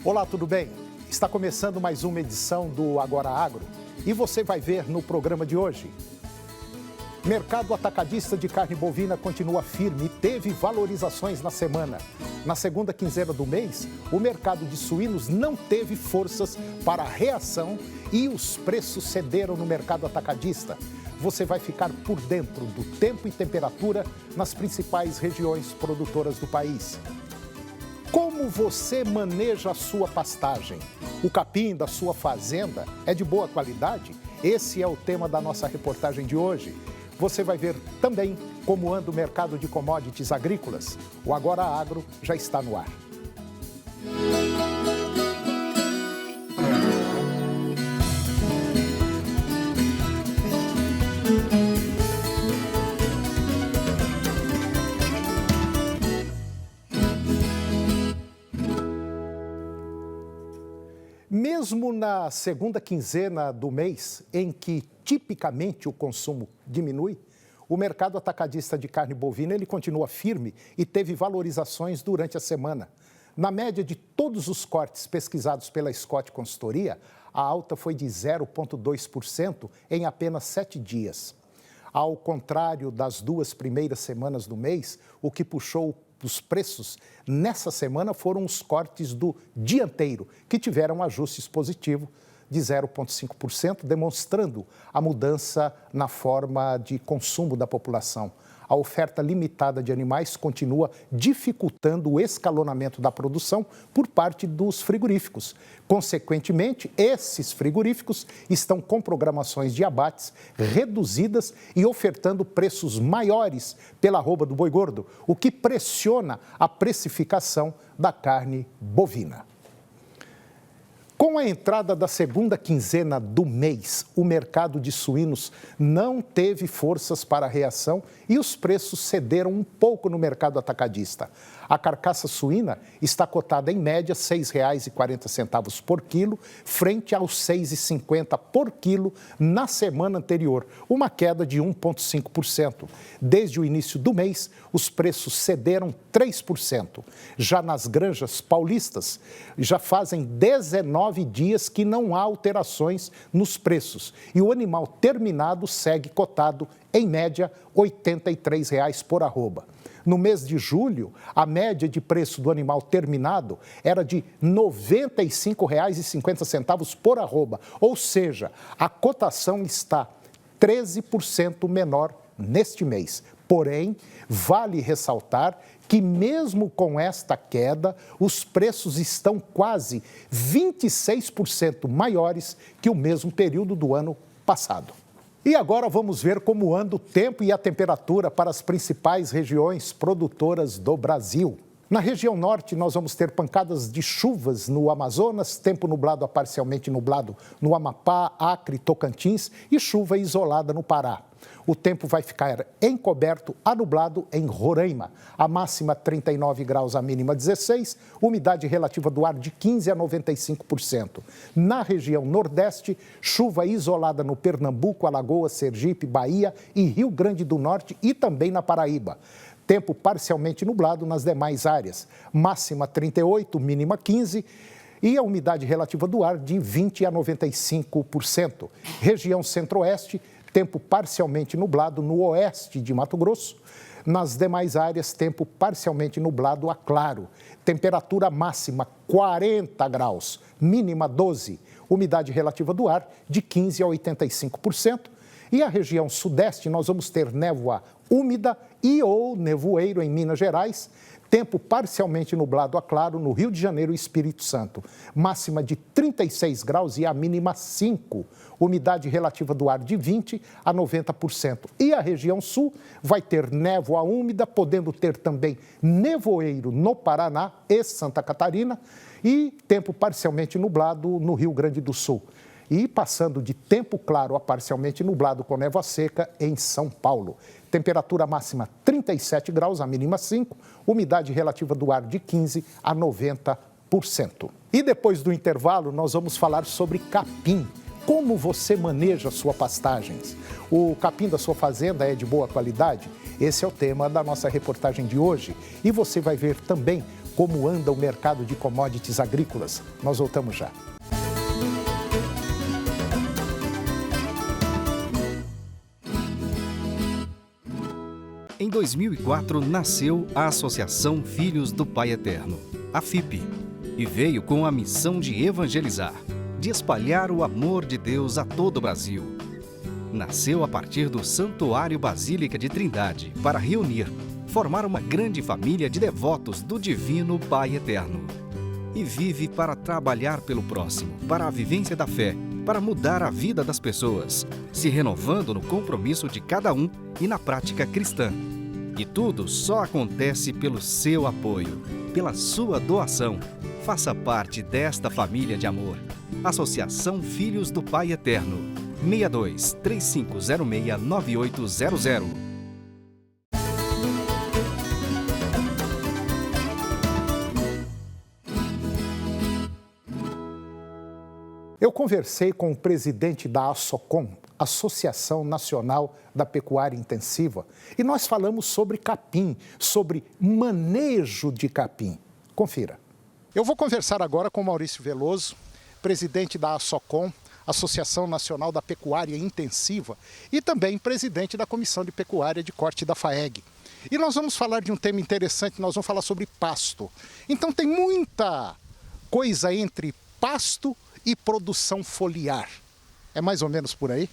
Olá, tudo bem? Está começando mais uma edição do Agora Agro e você vai ver no programa de hoje. Mercado atacadista de carne bovina continua firme e teve valorizações na semana. Na segunda quinzena do mês, o mercado de suínos não teve forças para a reação e os preços cederam no mercado atacadista. Você vai ficar por dentro do tempo e temperatura nas principais regiões produtoras do país. Como você maneja a sua pastagem? O capim da sua fazenda é de boa qualidade? Esse é o tema da nossa reportagem de hoje. Você vai ver também como anda o mercado de commodities agrícolas. O Agora Agro já está no ar. Mesmo na segunda quinzena do mês, em que tipicamente o consumo diminui, o mercado atacadista de carne bovina ele continua firme e teve valorizações durante a semana. Na média de todos os cortes pesquisados pela Scott Consultoria, a alta foi de 0,2% em apenas 7 dias. Ao contrário das duas primeiras semanas do mês, o que puxou os preços nessa semana foram os cortes do dianteiro, que tiveram ajustes positivos de 0,5%, demonstrando a mudança na forma de consumo da população. A oferta limitada de animais continua dificultando o escalonamento da produção por parte dos frigoríficos. Consequentemente, esses frigoríficos estão com programações de abates reduzidas e ofertando preços maiores pela arroba do boi gordo, o que pressiona a precificação da carne bovina. Com a entrada da segunda quinzena do mês, o mercado de suínos não teve forças para a reação e os preços cederam um pouco no mercado atacadista. A carcaça suína está cotada em média R$ 6,40 por quilo, frente aos R$ 6,50 por quilo na semana anterior, uma queda de 1,5%. Desde o início do mês, os preços cederam 3%. Já nas granjas paulistas, já fazem 19 dias que não há alterações nos preços e o animal terminado segue cotado, em média, R$ 83 por arroba. No mês de julho, a média de preço do animal terminado era de R$ 95,50 por arroba, ou seja, a cotação está 13% menor neste mês. Porém, vale ressaltar que mesmo com esta queda, os preços estão quase 26% maiores que o mesmo período do ano passado. E agora vamos ver como anda o tempo e a temperatura para as principais regiões produtoras do Brasil. Na região norte, nós vamos ter pancadas de chuvas no Amazonas, tempo nublado a parcialmente nublado no Amapá, Acre, Tocantins e chuva isolada no Pará. O tempo vai ficar encoberto a nublado em Roraima. A máxima 39 graus, a mínima 16, umidade relativa do ar de 15% a 95%. Na região nordeste, chuva isolada no Pernambuco, Alagoas, Sergipe, Bahia e Rio Grande do Norte e também na Paraíba. Tempo parcialmente nublado nas demais áreas. Máxima 38, mínima 15 e a umidade relativa do ar de 20% a 95%. Região centro-oeste, tempo parcialmente nublado no oeste de Mato Grosso. Nas demais áreas, tempo parcialmente nublado a claro. Temperatura máxima 40 graus, mínima 12. Umidade relativa do ar de 15% a 85%. E a região sudeste, nós vamos ter névoa úmida e ou nevoeiro em Minas Gerais. Tempo parcialmente nublado a claro no Rio de Janeiro e Espírito Santo. Máxima de 36 graus e a mínima 5. Umidade relativa do ar de 20% a 90%. E a região sul vai ter névoa úmida, podendo ter também nevoeiro no Paraná e Santa Catarina. E tempo parcialmente nublado no Rio Grande do Sul. E passando de tempo claro a parcialmente nublado com névoa seca em São Paulo. Temperatura máxima 37 graus, a mínima 5, umidade relativa do ar de 15% a 90%. E depois do intervalo, nós vamos falar sobre capim. Como você maneja sua pastagens? O capim da sua fazenda é de boa qualidade? Esse é o tema da nossa reportagem de hoje. E você vai ver também como anda o mercado de commodities agrícolas. Nós voltamos já. Em 2004, nasceu a Associação Filhos do Pai Eterno, a FIP, e veio com a missão de evangelizar, de espalhar o amor de Deus a todo o Brasil. Nasceu a partir do Santuário Basílica de Trindade para reunir, formar uma grande família de devotos do Divino Pai Eterno. E vive para trabalhar pelo próximo, para a vivência da fé, para mudar a vida das pessoas, se renovando no compromisso de cada um e na prática cristã. E tudo só acontece pelo seu apoio, pela sua doação. Faça parte desta família de amor. Associação Filhos do Pai Eterno. 62 3506 9800. Eu conversei com o presidente da ASSOCOM, Associação Nacional da Pecuária Intensiva, e nós falamos sobre capim, sobre manejo de capim. Confira. Eu vou conversar agora com Maurício Veloso, presidente da ASSOCOM, Associação Nacional da Pecuária Intensiva, e também presidente da Comissão de Pecuária de Corte da FAEG. E nós vamos falar de um tema interessante, nós vamos falar sobre pasto. Então tem muita coisa entre pasto e produção foliar. É mais ou menos por aí?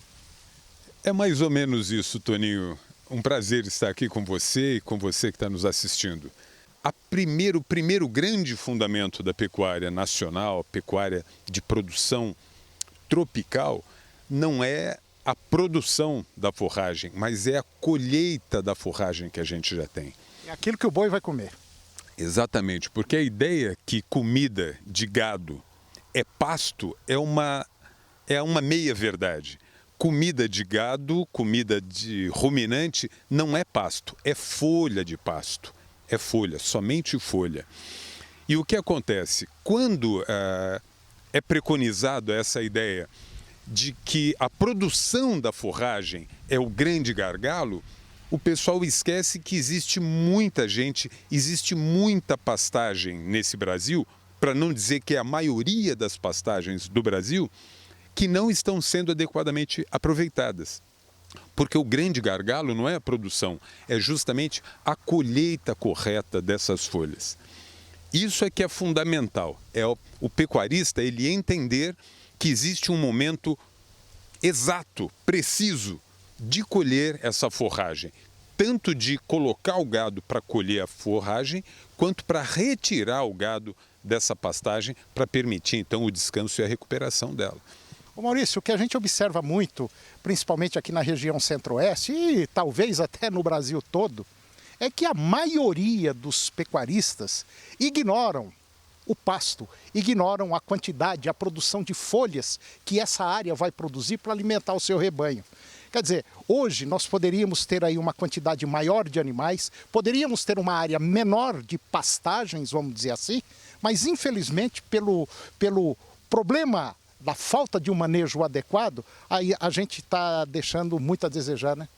É mais ou menos isso, Toninho. Um prazer estar aqui com você e com você que está nos assistindo. O primeiro grande fundamento da pecuária nacional, pecuária de produção tropical, não é a produção da forragem, mas é a colheita da forragem que a gente já tem. É aquilo que o boi vai comer. Exatamente, porque a ideia que comida de gado é pasto é uma meia-verdade. Comida de gado, comida de ruminante, não é pasto, é folha de pasto. É folha, somente folha. E o que acontece? Quando é preconizado essa ideia de que a produção da forragem é o grande gargalo, o pessoal esquece que existe muita gente, existe muita pastagem nesse Brasil, para não dizer que é a maioria das pastagens do Brasil, que não estão sendo adequadamente aproveitadas. Porque o grande gargalo não é a produção, é justamente a colheita correta dessas folhas. Isso é que é fundamental, é o pecuarista ele entender que existe um momento exato, preciso, de colher essa forragem. Tanto de colocar o gado para colher a forragem, quanto para retirar o gado dessa pastagem para permitir então o descanso e a recuperação dela. Ô Maurício, o que a gente observa muito, principalmente aqui na região centro-oeste e talvez até no Brasil todo, é que a maioria dos pecuaristas ignoram o pasto, ignoram a quantidade, a produção de folhas que essa área vai produzir para alimentar o seu rebanho. Quer dizer, hoje nós poderíamos ter aí uma quantidade maior de animais, poderíamos ter uma área menor de pastagens, vamos dizer assim, mas infelizmente pelo problema da falta de um manejo adequado, aí a gente está deixando muito a desejar, né?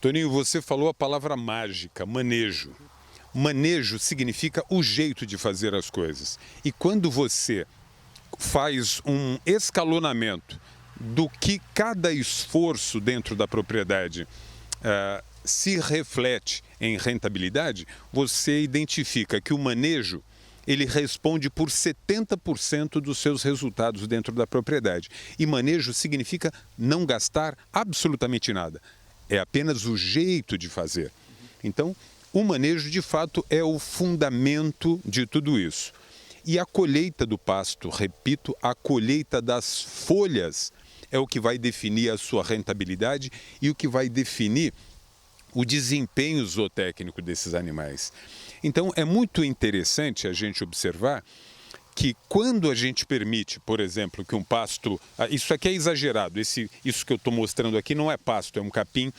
Toninho, você falou a palavra mágica, manejo. Manejo significa o jeito de fazer as coisas. E quando você faz um escalonamento do que cada esforço dentro da propriedade se reflete em rentabilidade, você identifica que o manejo ele responde por 70% dos seus resultados dentro da propriedade. E manejo significa não gastar absolutamente nada. É apenas o jeito de fazer. Então, o manejo, de fato, é o fundamento de tudo isso. E a colheita do pasto, repito, a colheita das folhas é o que vai definir a sua rentabilidade e o que vai definir o desempenho zootécnico desses animais. Então, é muito interessante a gente observar que quando a gente permite, por exemplo, que um pasto... Isso aqui é exagerado, isso que eu estou mostrando aqui não é pasto, é um capim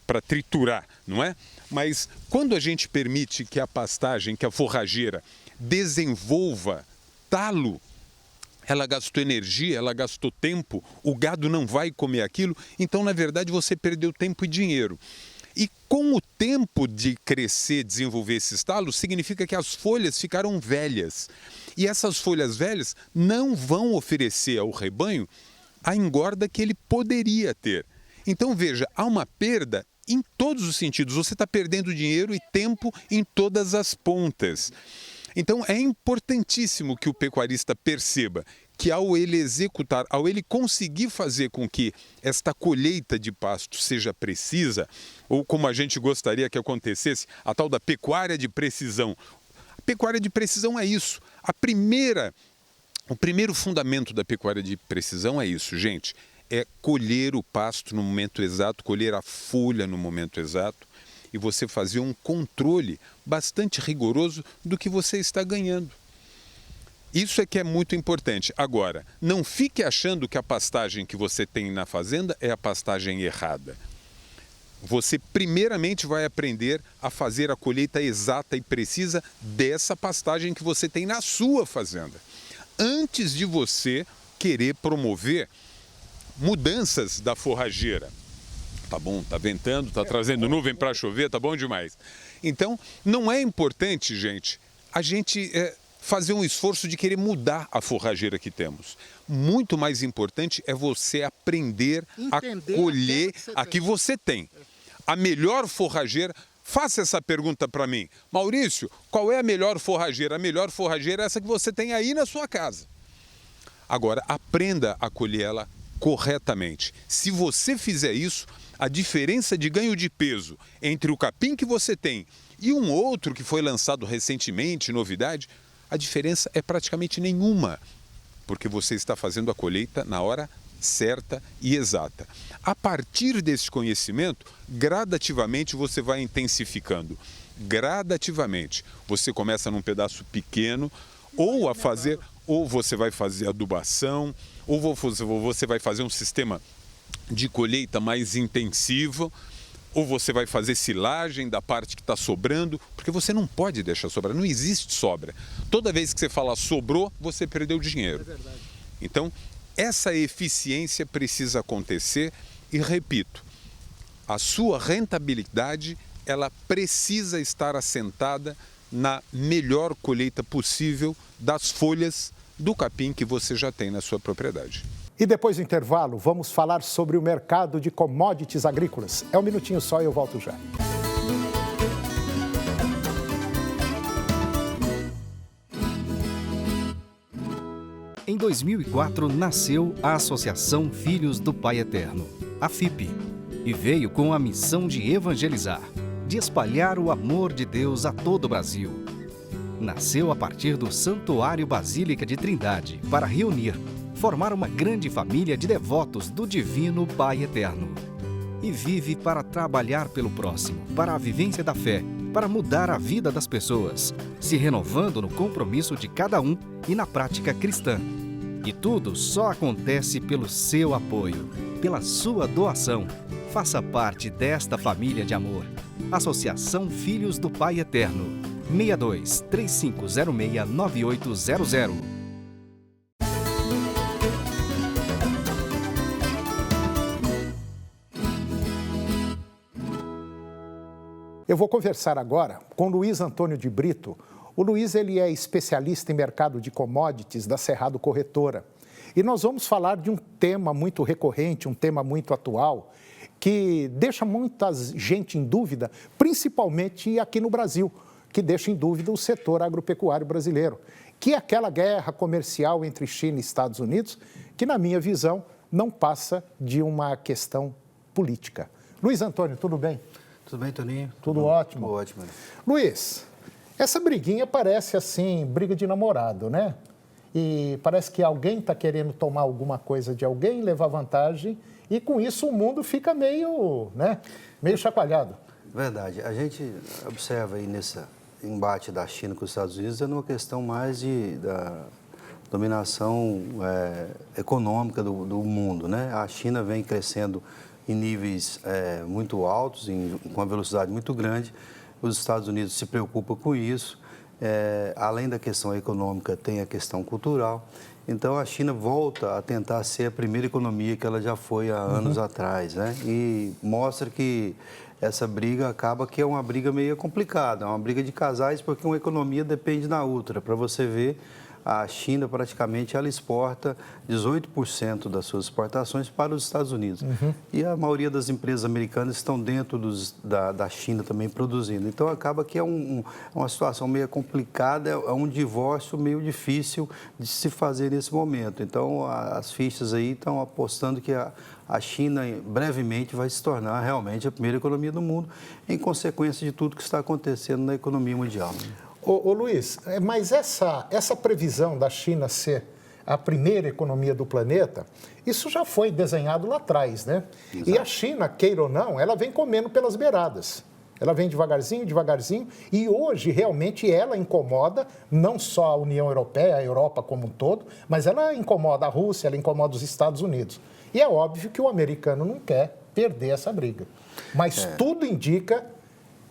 para triturar, não é? Mas quando a gente permite que a pastagem, que a forrageira desenvolva talo, ela gastou energia, ela gastou tempo, o gado não vai comer aquilo, então, na verdade, você perdeu tempo e dinheiro. E Com o tempo de crescer, desenvolver esse estalo, significa que as folhas ficaram velhas. E essas folhas velhas não vão oferecer ao rebanho a engorda que ele poderia ter. Então, veja, há uma perda em todos os sentidos. Você está perdendo dinheiro e tempo em todas as pontas. Então, é importantíssimo que o pecuarista perceba que ao ele executar, ao ele conseguir fazer com que esta colheita de pasto seja precisa, ou como a gente gostaria que acontecesse, a tal da pecuária de precisão. A pecuária de precisão é isso. O primeiro fundamento da pecuária de precisão é isso, gente. É colher o pasto no momento exato, colher a folha no momento exato e você fazer um controle bastante rigoroso do que você está ganhando. Isso é que é muito importante. Agora, não fique achando que a pastagem que você tem na fazenda é a pastagem errada. Você primeiramente vai aprender a fazer a colheita exata e precisa dessa pastagem que você tem na sua fazenda, antes de você querer promover mudanças da forrageira. Tá bom, tá ventando, tá trazendo nuvem para chover, tá bom demais. Então, não é importante, gente, a gente fazer um esforço de querer mudar a forrageira que temos. Muito mais importante é você aprender a colher a que você tem. A melhor forrageira, faça essa pergunta para mim. Maurício, qual é a melhor forrageira? A melhor forrageira é essa que você tem aí na sua casa. Agora, aprenda a colher ela corretamente. Se você fizer isso, a diferença de ganho de peso entre o capim que você tem e um outro que foi lançado recentemente, novidade, a diferença é praticamente nenhuma, porque você está fazendo a colheita na hora certa e exata. A partir desse conhecimento, gradativamente você vai intensificando. Gradativamente. Você começa num pedaço pequeno, ou você vai fazer adubação, ou você vai fazer um sistema de colheita mais intensivo, ou você vai fazer silagem da parte que está sobrando, porque você não pode deixar sobrar, não existe sobra. Toda vez que você fala sobrou, você perdeu dinheiro. É verdade. Então, essa eficiência precisa acontecer e, repito, a sua rentabilidade, ela precisa estar assentada na melhor colheita possível das folhas do capim que você já tem na sua propriedade. E depois do intervalo, vamos falar sobre o mercado de commodities agrícolas. É um minutinho só e eu volto já. Em 2004, nasceu a Associação Filhos do Pai Eterno, a FIP, e veio com a missão de evangelizar, de espalhar o amor de Deus a todo o Brasil. Nasceu a partir do Santuário Basílica de Trindade para reunir, formar uma grande família de devotos do Divino Pai Eterno. E vive para trabalhar pelo próximo, para a vivência da fé, para mudar a vida das pessoas, se renovando no compromisso de cada um e na prática cristã. E tudo só acontece pelo seu apoio, pela sua doação. Faça parte desta família de amor. Associação Filhos do Pai Eterno. 62 3506 9800. Eu vou conversar agora com Luiz Antônio de Brito. O Luiz ele é especialista em mercado de commodities da Cerrado Corretora. E nós vamos falar de um tema muito recorrente, um tema muito atual, que deixa muita gente em dúvida, principalmente aqui no Brasil, que deixa em dúvida o setor agropecuário brasileiro, que é aquela guerra comercial entre China e Estados Unidos, que, na minha visão, não passa de uma questão política. Luiz Antônio, tudo bem? Tudo bem, Toninho? Tudo ótimo? Tudo ótimo. Luiz, essa briguinha parece assim, briga de namorado, né? E parece que alguém está querendo tomar alguma coisa de alguém, levar vantagem, e com isso o mundo fica meio chacoalhado. Verdade. A gente observa aí nesse embate da China com os Estados Unidos é uma questão mais da dominação econômica do mundo, né? A China vem crescendo em níveis muito altos, com uma velocidade muito grande. Os Estados Unidos se preocupam com isso. Além da questão econômica, tem a questão cultural. Então, a China volta a tentar ser a primeira economia que ela já foi há anos atrás, né? E mostra que essa briga acaba que é uma briga meio complicada, é uma briga de casais, porque uma economia depende da outra. Para você ver, a China praticamente ela exporta 18% das suas exportações para os Estados Unidos. E a maioria das empresas americanas estão dentro da China também produzindo. Então acaba que é uma situação meio complicada, é um divórcio meio difícil de se fazer nesse momento. Então as fichas aí estão apostando que a China brevemente vai se tornar realmente a primeira economia do mundo, em consequência de tudo que está acontecendo na economia mundial. Ô Luiz, mas essa previsão da China ser a primeira economia do planeta, isso já foi desenhado lá atrás, né? Exato. E a China, queira ou não, ela vem comendo pelas beiradas. Ela vem devagarzinho, devagarzinho, e hoje realmente ela incomoda não só a União Europeia, a Europa como um todo, mas ela incomoda a Rússia, ela incomoda os Estados Unidos. E é óbvio que o americano não quer perder essa briga. Mas tudo indica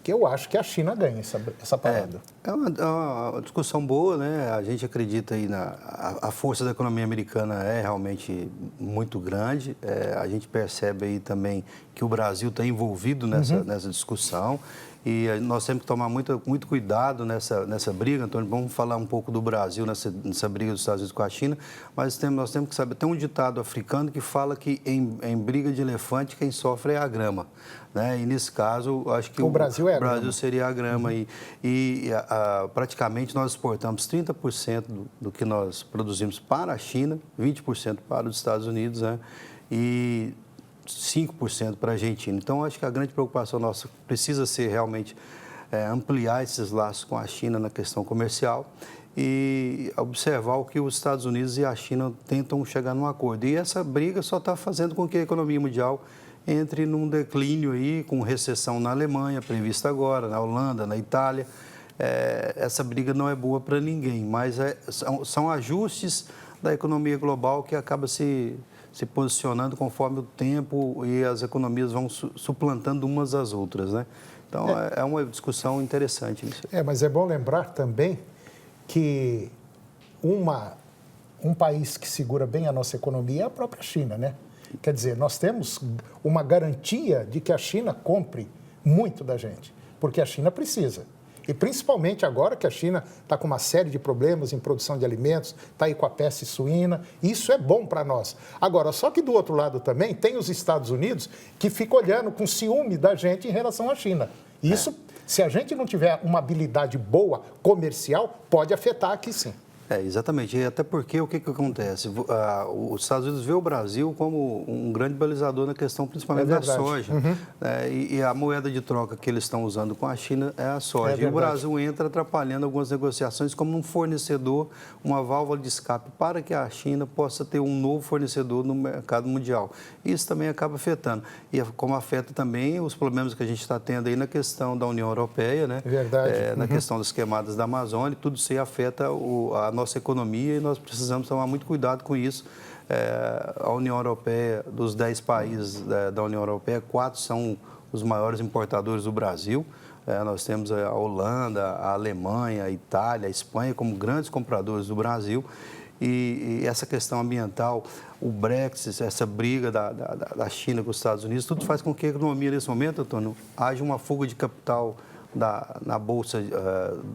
que eu acho que a China ganha essa parada. É uma discussão boa, né? A gente acredita aí a força da economia americana é realmente muito grande. A gente percebe aí também que o Brasil está envolvido nessa discussão. E nós temos que tomar muito cuidado nessa briga, Antônio. Vamos falar um pouco do Brasil nessa briga dos Estados Unidos com a China, mas nós temos que saber, tem um ditado africano que fala que em briga de elefante quem sofre é a grama. Né? E nesse caso, acho que o Brasil seria a grama. E praticamente nós exportamos 30% do que nós produzimos para a China, 20% para os Estados Unidos, né? E 5% para a Argentina. Então, acho que a grande preocupação nossa precisa ser realmente ampliar esses laços com a China na questão comercial e observar o que os Estados Unidos e a China tentam chegar num acordo. E essa briga só está fazendo com que a economia mundial entre num declínio aí, com recessão na Alemanha, prevista agora, na Holanda, na Itália. Essa briga não é boa para ninguém, mas são ajustes da economia global que acaba se posicionando conforme o tempo e as economias vão suplantando umas às outras, né? Então, é uma discussão interessante isso. Mas é bom lembrar também que um país que segura bem a nossa economia é a própria China, né? Quer dizer, nós temos uma garantia de que a China compre muito da gente, porque a China precisa. E principalmente agora que a China está com uma série de problemas em produção de alimentos, está aí com a peste suína, isso é bom para nós. Agora, só que do outro lado também tem os Estados Unidos que ficam olhando com ciúme da gente em relação à China. Isso, se a gente não tiver uma habilidade boa comercial, pode afetar aqui sim. Exatamente. E até porque o que acontece? Os Estados Unidos vê o Brasil como um grande balizador na questão, principalmente da soja. E a moeda de troca que eles estão usando com a China é a soja. E o Brasil entra atrapalhando algumas negociações como um fornecedor, uma válvula de escape para que a China possa ter um novo fornecedor no mercado mundial. Isso também acaba afetando. E como afeta também os problemas que a gente está tendo aí na questão da União Europeia, né? Na questão das queimadas da Amazônia, tudo isso aí afeta a nossa economia e nós precisamos tomar muito cuidado com isso. A União Europeia, dos 10 países da União Europeia, 4 são os maiores importadores do Brasil. Nós temos a Holanda, a Alemanha, a Itália, a Espanha como grandes compradores do Brasil. E essa questão ambiental, o Brexit, essa briga da China com os Estados Unidos, tudo faz com que a economia, nesse momento, Antônio, haja uma fuga de capital na Bolsa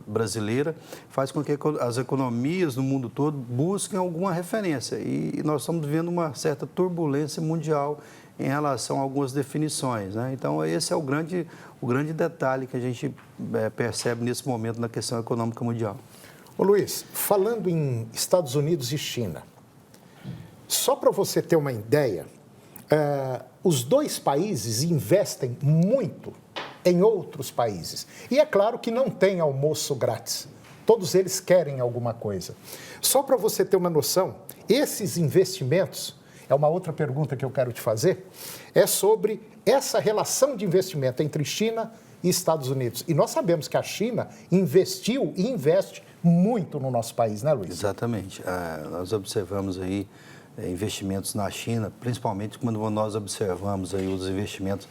brasileira, faz com que as economias no mundo todo busquem alguma referência. E nós estamos vivendo uma certa turbulência mundial em relação a algumas definições, né? Então, esse é o grande detalhe que a gente percebe nesse momento na questão econômica mundial. Ô Luiz, falando em Estados Unidos e China, só para você ter uma ideia, os dois países investem muito em outros países. E é claro que não tem almoço grátis. Todos eles querem alguma coisa. Só para você ter uma noção, esses investimentos, é uma outra pergunta que eu quero te fazer, é sobre essa relação de investimento entre China e Estados Unidos. E nós sabemos que a China investiu e investe muito no nosso país, né, Luiz? Exatamente. Nós observamos aí investimentos na China, principalmente quando nós observamos aí os investimentos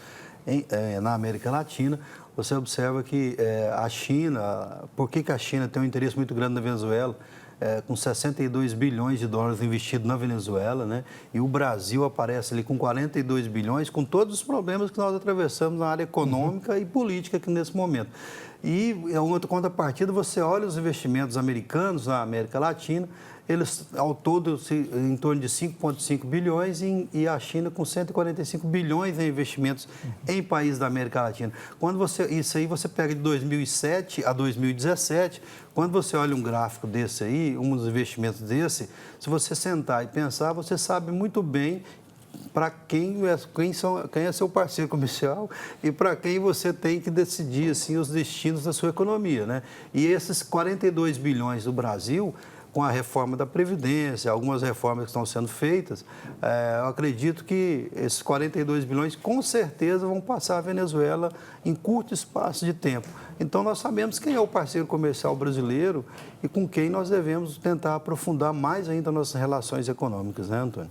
na América Latina, você observa que a China, por que a China tem um interesse muito grande na Venezuela? Com 62 bilhões de dólares investidos na Venezuela, né? E o Brasil aparece ali com 42 bilhões, com todos os problemas que nós atravessamos na área econômica e política aqui nesse momento. E, em outra contrapartida, você olha os investimentos americanos na América Latina, eles, ao todo, em torno de 5,5 bilhões e a China com 145 bilhões em investimentos em países da América Latina. Isso aí você pega de 2007 a 2017, quando você olha um gráfico desse aí, uns investimentos desse, se você sentar e pensar, você sabe muito bem para quem é seu parceiro comercial e para quem você tem que decidir assim, os destinos da sua economia, né? E esses 42 bilhões do Brasil, com a reforma da Previdência, algumas reformas que estão sendo feitas, eu acredito que esses 42 bilhões com certeza vão passar a Venezuela em curto espaço de tempo. Então, nós sabemos quem é o parceiro comercial brasileiro e com quem nós devemos tentar aprofundar mais ainda nossas relações econômicas, né, Antônio?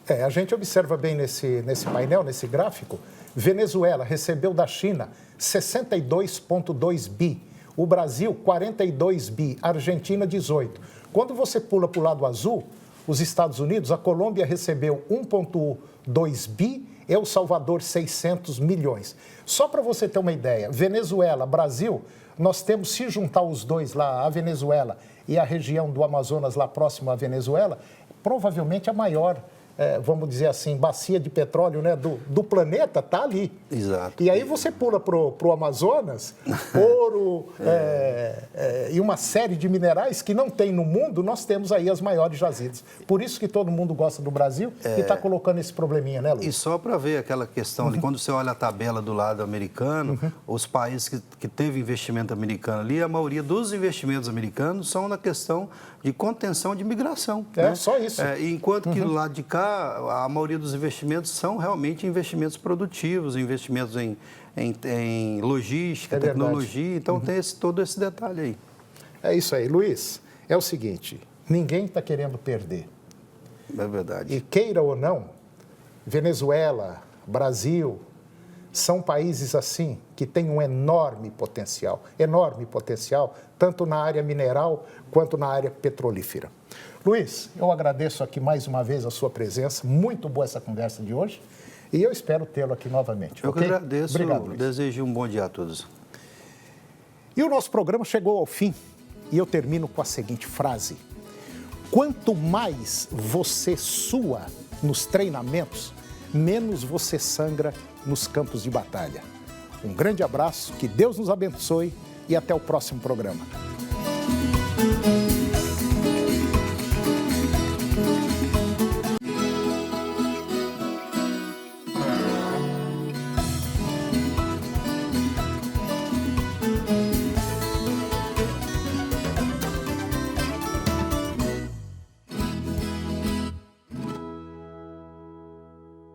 A gente observa bem nesse painel, nesse gráfico, Venezuela recebeu da China 62,2 bi, o Brasil 42 bi, Argentina 18. Quando você pula para o lado azul, os Estados Unidos, a Colômbia recebeu 1,2 bi, El Salvador 600 milhões. Só para você ter uma ideia, Venezuela, Brasil, nós temos, se juntar os dois lá, a Venezuela e a região do Amazonas lá próximo à Venezuela, provavelmente a maior, vamos dizer assim, bacia de petróleo, né, do planeta está ali. Exato. E aí você pula para o Amazonas, ouro e uma série de minerais que não tem no mundo, nós temos aí as maiores jazidas. Por isso que todo mundo gosta do Brasil e está colocando esse probleminha, né, Luiz? E só para ver aquela questão ali, quando você olha a tabela do lado americano, os países que teve investimento americano ali, a maioria dos investimentos americanos são na questão de contenção de migração. Né? Só isso. Enquanto que do lado de cá, a maioria dos investimentos são realmente investimentos produtivos, investimentos em logística, tecnologia, então tem todo esse detalhe aí. É isso aí. Luiz, é o seguinte, ninguém está querendo perder. É verdade. E queira ou não, Venezuela, Brasil, são países assim que têm um enorme potencial, tanto na área mineral quanto na área petrolífera. Luiz, eu agradeço aqui mais uma vez a sua presença, muito boa essa conversa de hoje e eu espero tê-lo aqui novamente. Eu que agradeço, Obrigado, Luiz. Desejo um bom dia a todos. E o nosso programa chegou ao fim e eu termino com a seguinte frase: quanto mais você sua nos treinamentos, menos você sangra nos campos de batalha. Um grande abraço, que Deus nos abençoe e até o próximo programa.